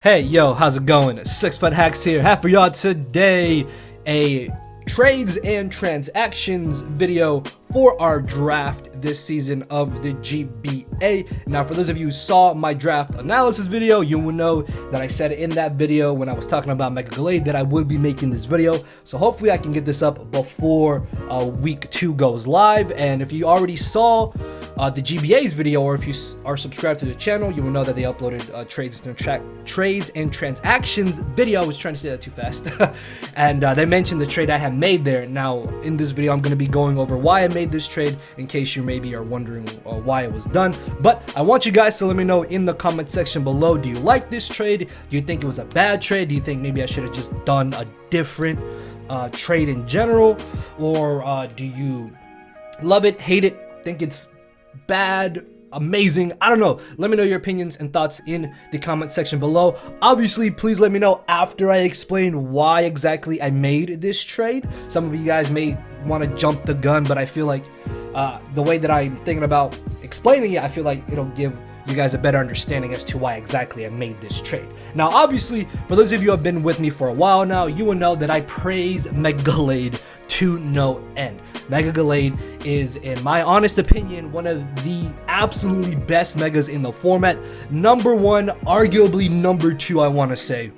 Hey, yo, how's it going? SixftHax here, half for y'all today. A trades and transactions video for our draft this season of the GBA. Now, for those of you who saw my draft analysis video, you will know that I said in that video when I was talking about Mega Glade that I would be making this video. So hopefully I can get this up before week 2 goes live. And if you already saw the GBA's video, or if you are subscribed to the channel, you will know that they uploaded trades and transactions video. I was trying to say that too fast. And they mentioned the trade I had made there. Now, in this video, I'm going to be going over why I made this trade in case you maybe are wondering why it was done. But I want you guys to let me know in the comment section below, do you like this trade? Do you think it was a bad trade? Do you think maybe I should have just done a different trade in general? Or do you love it, hate it, think it's bad, amazing? I don't know. Let me know your opinions and thoughts in the comment section below. Obviously, please let me know after I explain why exactly I made this trade. Some of you guys may want to jump the gun, but I feel like the way that I'm thinking about explaining it, I feel like it'll give you guys a better understanding as to why exactly I made this trade. Now, obviously, for those of you who have been with me for a while now, you will know that I praise Mega Glade to no end. Mega Glade is, in my honest opinion, one of the absolutely best megas in the format. Number one, arguably number two, I want to say,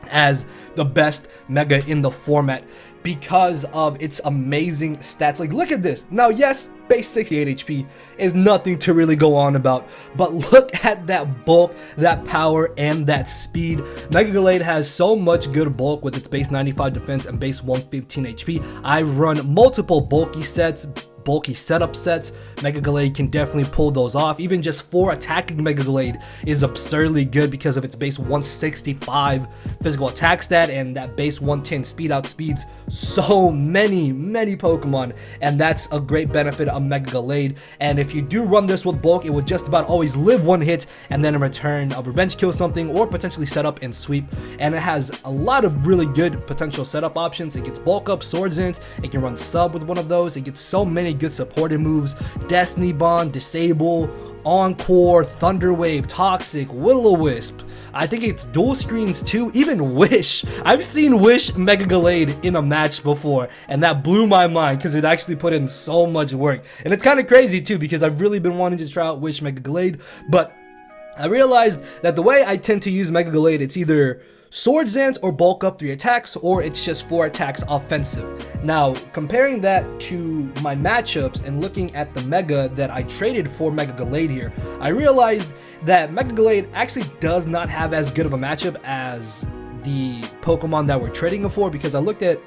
as the best mega in the format because of its amazing stats. Like, look at this. Now, yes, base 68 HP is nothing to really go on about, but look at that bulk, that power, and that speed. Mega Glade has so much good bulk with its base 95 defense and base 115 HP. I run multiple bulky setup sets. Mega Glade can definitely pull those off. Even just 4 attacking Mega Glade is absurdly good because of its base 165 physical attack stat, and that base 110 speed outspeeds so many Pokemon, and that's a great benefit of Mega Glade. And if you do run this with bulk, it will just about always live one hit and then in return revenge kill something or potentially set up and sweep. And it has a lot of really good potential setup options. It gets bulk up, swords in it can run sub with one of those. It gets so many good supported moves: Destiny Bond, Disable, Encore, Thunder Wave, Toxic, Will-O-Wisp. I think it's dual screens too, even Wish. I've seen Wish Mega Glade in a match before, and that blew my mind because it actually put in so much work. And it's kind of crazy too because I've really been wanting to try out Wish Mega Glade, but I realized that the way I tend to use Mega Glade, it's either Swords Dance or bulk up 3 attacks, or it's just 4 attacks offensive. Now, comparing that to my matchups and looking at the Mega that I traded for Mega Glade here, I realized that Mega Glade actually does not have as good of a matchup as the Pokemon that we're trading it for, because I looked at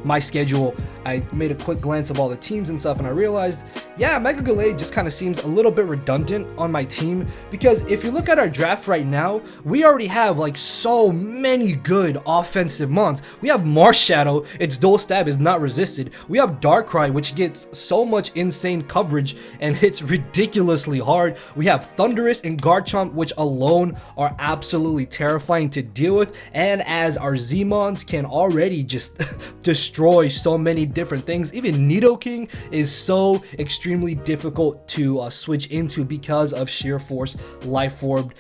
my schedule, I made a quick glance of all the teams and stuff, and I realized, yeah, Mega Glade just kind of seems a little bit redundant on my team, because if you look at our draft right now, we already have like so many good offensive mons. We have Marshadow, its dual stab is not resisted. We have Darkrai, which gets so much insane coverage and hits ridiculously hard. We have Thundurus and Garchomp, which alone are absolutely terrifying to deal with, and as our Z-mons can already just destroy so many different things. Even Nidoking is so extremely difficult to switch into because of sheer force, life orb,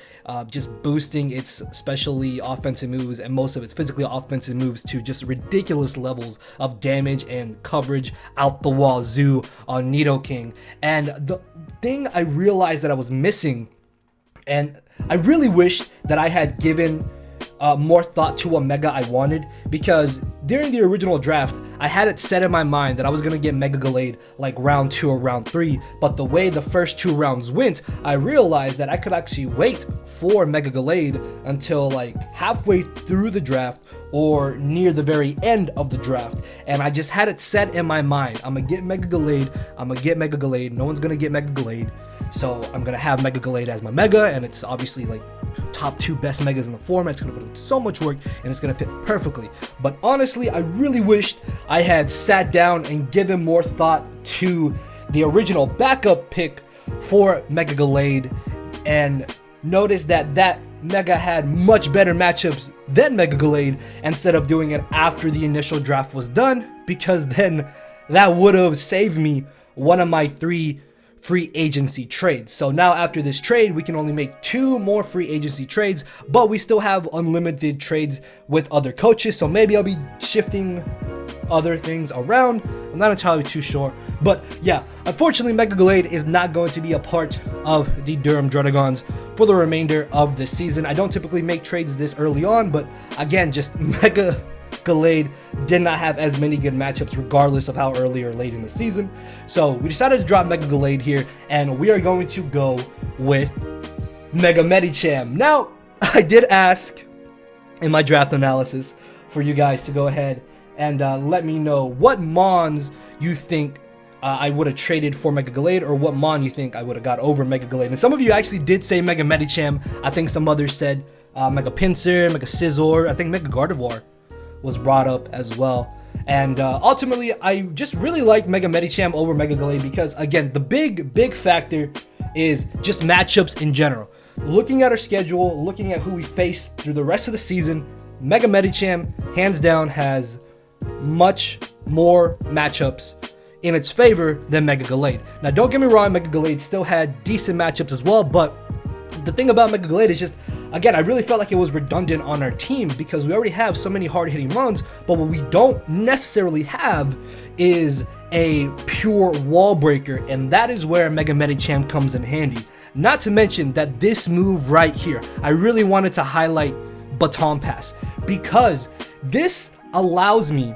just boosting its especially offensive moves and most of its physically offensive moves to just ridiculous levels of damage and coverage out the wazoo on Nidoking. And the thing I realized that I was missing, and I really wish that I had given more thought to what mega I wanted, because during the original draft I had it set in my mind that I was gonna get Mega Glade like round 2 or round 3, but the way the first 2 rounds went, I realized that I could actually wait for Mega Glade until like halfway through the draft or near the very end of the draft, and I just had it set in my mind, I'm gonna get Mega Glade, no one's gonna get Mega Glade, so I'm gonna have Mega Glade as my mega, and it's obviously like top 2 best megas in the format. It's gonna put in so much work and it's gonna fit perfectly. But honestly, I really wished I had sat down and given more thought to the original backup pick for Mega Glade and noticed that that mega had much better matchups than Mega Glade, instead of doing it after the initial draft was done, because then that would have saved me one of my 3 free agency trades. So now after this trade, we can only make 2 more free agency trades, but we still have unlimited trades with other coaches. So maybe I'll be shifting other things around. I'm not entirely too sure, but yeah, unfortunately Mega Gallade is not going to be a part of the Durham Druddigons for the remainder of the season. I don't typically make trades this early on, but again, just Mega Gallade did not have as many good matchups regardless of how early or late in the season. So we decided to drop Mega Gallade here, and we are going to go with Mega Medicham. Now, I did ask in my draft analysis for you guys to go ahead and let me know what Mons you think I would have traded for Mega Gallade, or what Mon you think I would have got over Mega Gallade. And some of you actually did say Mega Medicham. I think some others said Mega Pinsir, Mega Scizor. I think Mega Gardevoir was brought up as well. And ultimately, I just really like Mega Medicham over Mega Gallade because, again, the big factor is just matchups in general. Looking at our schedule, looking at who we face through the rest of the season, Mega Medicham, hands down, has much more matchups in its favor than Mega Gallade. Now, don't get me wrong, Mega Gallade still had decent matchups as well, but the thing about Mega Gallade is just, again, I really felt like it was redundant on our team because we already have so many hard-hitting Mons, but what we don't necessarily have is a pure wall breaker, and that is where Mega Medicham comes in handy. Not to mention that this move right here, I really wanted to highlight Baton Pass because this allows me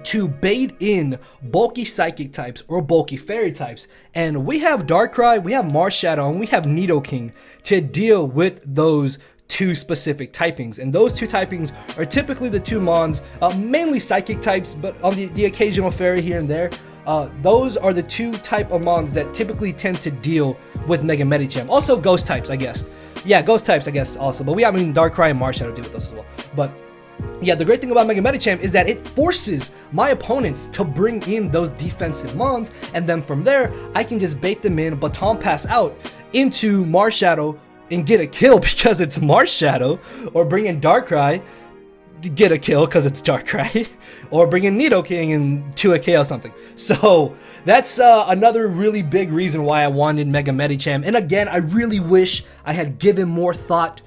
to bait in bulky psychic types or bulky fairy types, and we have Darkrai, we have Marshadow, and we have Nidoking to deal with those 2 specific typings. And those 2 typings are typically the 2 Mons, mainly psychic types, but on the occasional fairy here and there. Those are the 2 type of Mons that typically tend to deal with Mega Medicham. Also ghost types, I guess. Yeah, ghost types, I guess, also. But Darkrai and Marshadow deal with those as well. But yeah, the great thing about Mega Medicham is that it forces my opponents to bring in those defensive Mons, and then from there, I can just bait them in, Baton Pass out into Marshadow and get a kill because it's Marshadow, or bring in Darkrai, get a kill because it's Darkrai, or bring in Nidoking and to a KO something. So that's another really big reason why I wanted Mega Medicham. And again, I really wish I had given more thought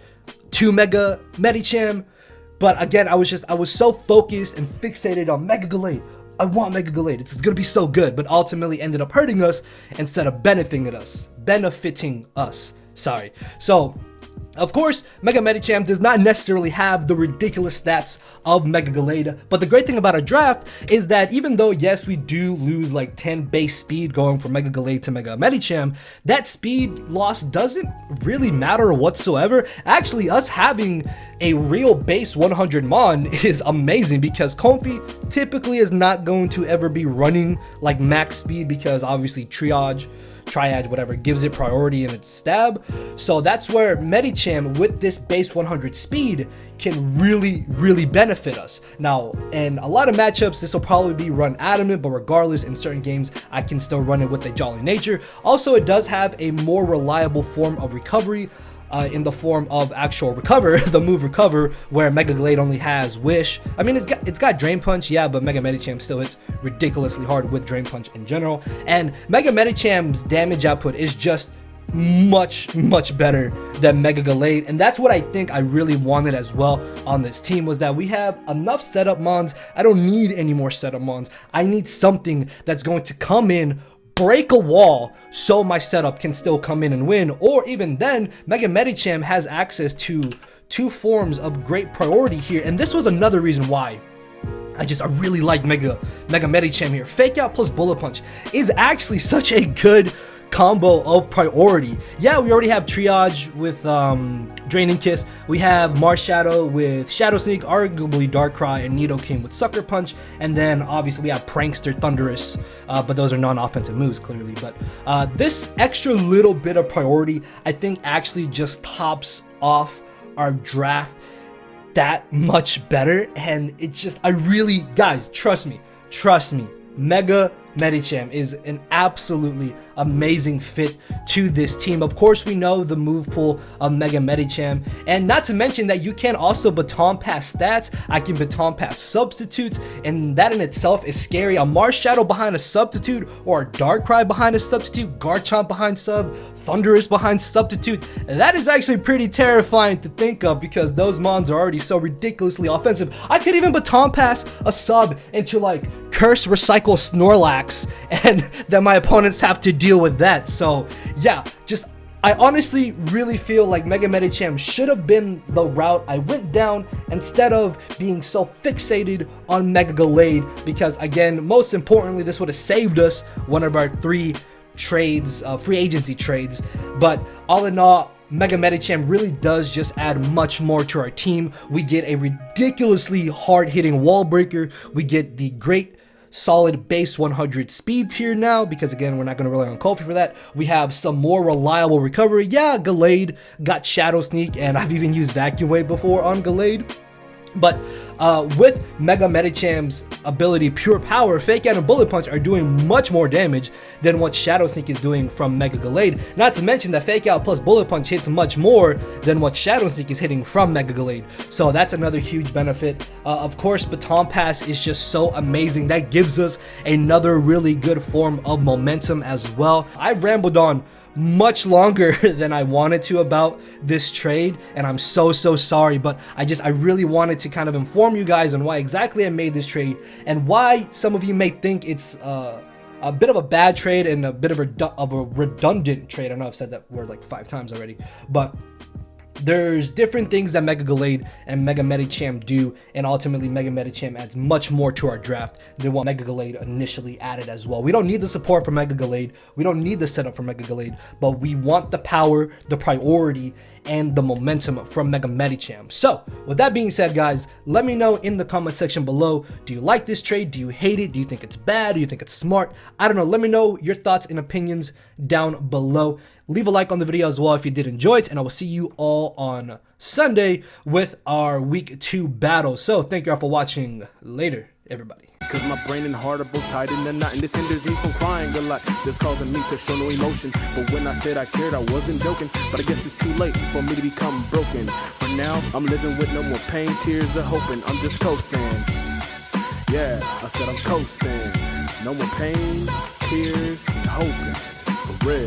to Mega Medicham. But again, I was so focused and fixated on Mega Gallade. I want Mega Gallade. It's gonna be so good, but ultimately ended up hurting us instead of benefiting us. Sorry. So, of course, Mega Medicham does not necessarily have the ridiculous stats of Mega Gallade, but the great thing about a draft is that even though, yes, we do lose like 10 base speed going from Mega Gallade to Mega Medicham, that speed loss doesn't really matter whatsoever. Actually, us having a real base 100 Mon is amazing because Comfey typically is not going to ever be running like max speed because obviously Triad, whatever, gives it priority in its stab. So that's where Medicham with this base 100 speed can really benefit us. Now, in a lot of matchups, this will probably be run adamant, but regardless, in certain games, I can still run it with a Jolly Nature. Also, it does have a more reliable form of recovery, in the form of actual Recover, the move Recover, where Mega Gallade only has Wish. I mean, it's got Drain Punch, yeah, but Mega Medicham still hits ridiculously hard with Drain Punch in general. And Mega Medicham's damage output is just much better than Mega Gallade, and that's what I think I really wanted as well on this team, was that we have enough setup Mons. I don't need any more setup Mons. I need something that's going to come in, break a wall so my setup can still come in and win, or even then Mega Medicham has access to 2 forms of great priority here. And this was another reason why I really like Mega Medicham here. Fake Out plus Bullet Punch is actually such a good combo of priority. Yeah, we already have Triage with Draining Kiss. We have Marshadow with Shadow Sneak, arguably Darkrai and Nidoking with Sucker Punch, and then obviously we have Prankster, Thunderous, but those are non-offensive moves clearly. But this extra little bit of priority, I think, actually just tops off our draft that much better. And it just, guys, trust me, Mega Medicham is an absolutely amazing fit to this team. Of course, we know the move pool of Mega Medicham, and not to mention that you can also baton pass stats. I can baton pass substitutes, and that in itself is scary. A Mars Shadow behind a substitute, or a Darkrai behind a substitute, Garchomp behind sub, Thundurus behind substitute. That is actually pretty terrifying to think of because those mons are already so ridiculously offensive. I could even baton pass a sub into like Curse, Recycle, Snorlax, and then my opponents have to deal with that. So yeah, I honestly really feel like Mega Medicham should have been the route I went down instead of being so fixated on Mega Gallade, because again, most importantly, this would have saved us one of our 3 trades, free agency trades. But all in all, Mega Medicham really does just add much more to our team. We get a ridiculously hard-hitting wall breaker. We get the great solid base 100 speed tier now, because again, we're not going to rely on Kofi for that. We have some more reliable recovery. Yeah, Gallade got Shadow Sneak, and I've even used Vacuum Wave before on Gallade. But with Mega Medicham's ability, Pure Power, Fake Out, and Bullet Punch are doing much more damage than what Shadow Sneak is doing from Mega Gallade. Not to mention that Fake Out plus Bullet Punch hits much more than what Shadow Sneak is hitting from Mega Gallade. So that's another huge benefit. Of course, Baton Pass is just so amazing. That gives us another really good form of momentum as well. I rambled on much longer than I wanted to about this trade, and I'm so sorry, but I really wanted to kind of inform you guys on why exactly I made this trade and why some of you may think it's a bit of a bad trade and a bit of a redundant trade. I know I've said that word like 5 times already, but there's different things that Mega Gallade and Mega Medicham do, and ultimately Mega Medicham adds much more to our draft than what Mega Gallade initially added as well. We don't need the support for Mega Gallade, we don't need the setup for Mega Gallade, but we want the power, the priority, and the momentum from Mega Medicham. So with that being said, guys, let me know in the comment section below, do you like this trade? Do you hate it? Do you think it's bad? Do you think it's smart? I don't know. Let me know your thoughts and opinions down below. Leave a like on the video as well if you did enjoy it, and I will see you all on Sunday with our week 2 battle. So thank you all for watching. Later, everybody. Cause my brain and heart are both tied in a knot, and this hinders me from crying a lot. This causing me to show no emotion, but when I said I cared, I wasn't joking. But I guess it's too late for me to become broken. For now, I'm living with no more pain, tears, or hoping. I'm just coasting. Yeah, I said I'm coasting. No more pain, tears, and hoping. For real.